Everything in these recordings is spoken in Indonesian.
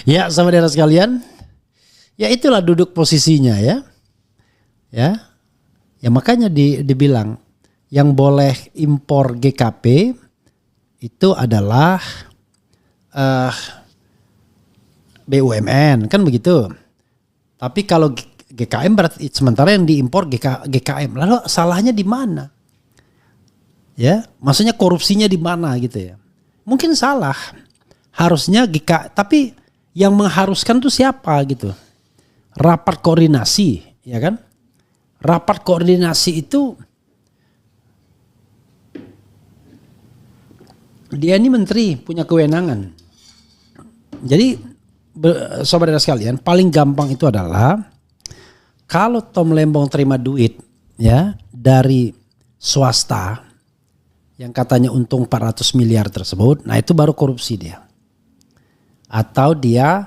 Ya, saudara sekalian, ya itulah duduk posisinya ya. Ya makanya dibilang yang boleh impor GKP itu adalah BUMN kan begitu. Tapi kalau GKM berarti sementara yang diimpor GKM. Lalu salahnya di mana? Ya, maksudnya korupsinya di mana gitu ya. Mungkin salah. Harusnya tapi yang mengharuskan tuh siapa gitu. Rapat koordinasi, ya kan? Rapat koordinasi itu dia ini menteri punya kewenangan. Jadi saudara sekalian, paling gampang itu adalah kalau Tom Lembong terima duit ya dari swasta yang katanya untung 400 miliar tersebut, nah itu baru korupsi dia. Atau dia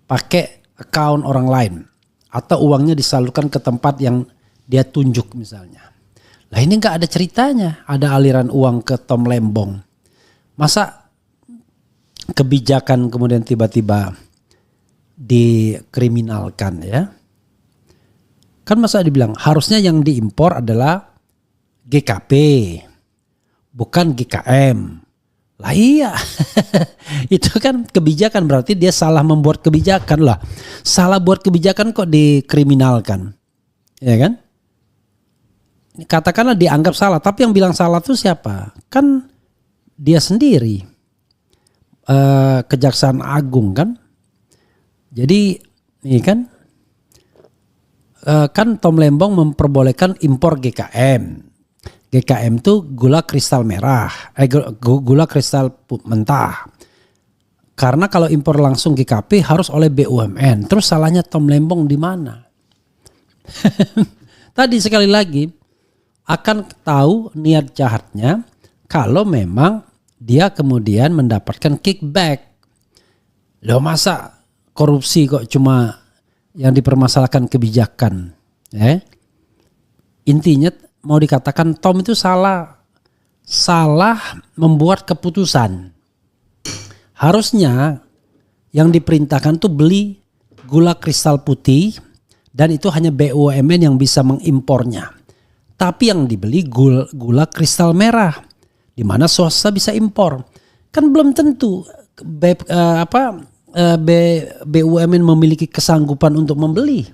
pakai account orang lain atau uangnya disalurkan ke tempat yang dia tunjuk misalnya. Lah ini nggak ada ceritanya, ada aliran uang ke Tom Lembong. Masa kebijakan kemudian tiba-tiba dikriminalkan ya? Kan masa dibilang harusnya yang diimpor adalah GKP, bukan GKM. Lah iya, itu kan kebijakan berarti dia salah membuat kebijakan lah. Salah buat kebijakan kok dikriminalkan, ya kan? Katakanlah dianggap salah, tapi yang bilang salah tuh siapa? Kan dia sendiri, Kejaksaan Agung kan. Jadi ini kan Tom Lembong memperbolehkan impor GKM. GKM itu gula kristal merah, gula kristal mentah. Karena kalau impor langsung GKP harus oleh BUMN. Terus salahnya Tom Lembong di mana? Tadi sekali lagi akan tahu niat jahatnya kalau memang dia kemudian mendapatkan kickback. Loh masa korupsi kok cuma yang dipermasalahkan kebijakan? Intinya mau dikatakan Tom itu salah membuat keputusan. Harusnya yang diperintahkan tuh beli gula kristal putih dan itu hanya BUMN yang bisa mengimpornya. Tapi yang dibeli gula kristal merah di mana swasta bisa impor. Kan belum tentu BUMN memiliki kesanggupan untuk membeli.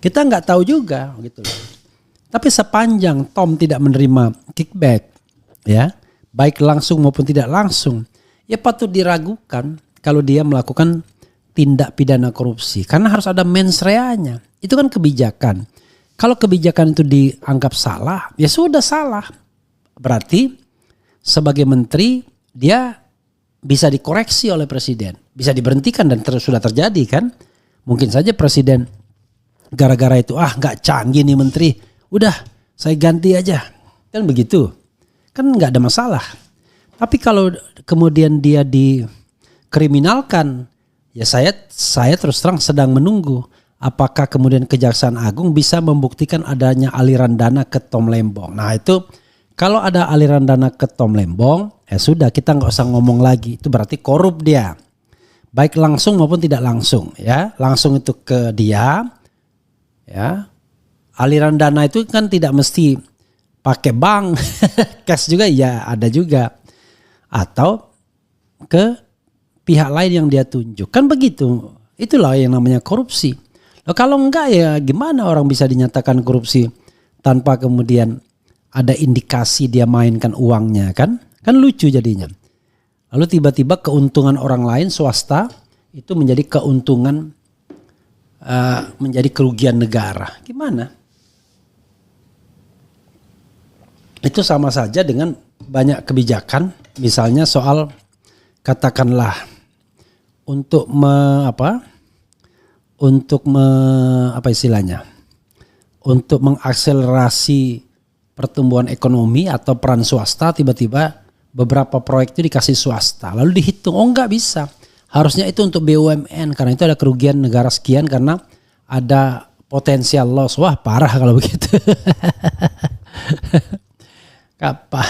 Kita nggak tahu juga gitu loh. Tapi sepanjang Tom tidak menerima kickback ya, baik langsung maupun tidak langsung, ya patut diragukan kalau dia melakukan tindak pidana korupsi karena harus ada mens reanya. Itu kan kebijakan. Kalau kebijakan itu dianggap salah, ya sudah salah. Berarti sebagai menteri dia bisa dikoreksi oleh presiden, bisa diberhentikan dan sudah terjadi kan. Mungkin saja presiden gara-gara itu nggak canggih nih menteri, udah saya ganti aja, kan begitu, kan nggak ada masalah. Tapi kalau kemudian dia dikriminalkan, ya saya terus terang sedang menunggu apakah kemudian Kejaksaan Agung bisa membuktikan adanya aliran dana ke Tom Lembong. Nah itu kalau ada aliran dana ke Tom Lembong, ya sudah kita nggak usah ngomong lagi, itu berarti korup dia, baik langsung maupun tidak langsung ya. Langsung itu ke dia. Ya, aliran dana itu kan tidak mesti pakai bank, cash juga ya ada juga, atau ke pihak lain yang dia tunjuk, kan begitu. Itulah yang namanya korupsi. Nah, kalau enggak ya gimana orang bisa dinyatakan korupsi tanpa kemudian ada indikasi dia mainkan uangnya kan lucu jadinya. Lalu tiba-tiba keuntungan orang lain swasta itu menjadi keuntungan, menjadi kerugian negara. Gimana? Itu sama saja dengan banyak kebijakan, misalnya soal katakanlah untuk untuk mengakselerasi pertumbuhan ekonomi atau peran swasta, tiba-tiba beberapa proyek itu dikasih swasta, lalu dihitung nggak bisa. Harusnya itu untuk BUMN karena itu ada kerugian negara sekian karena ada potensial loss. Wah parah kalau begitu. Apa?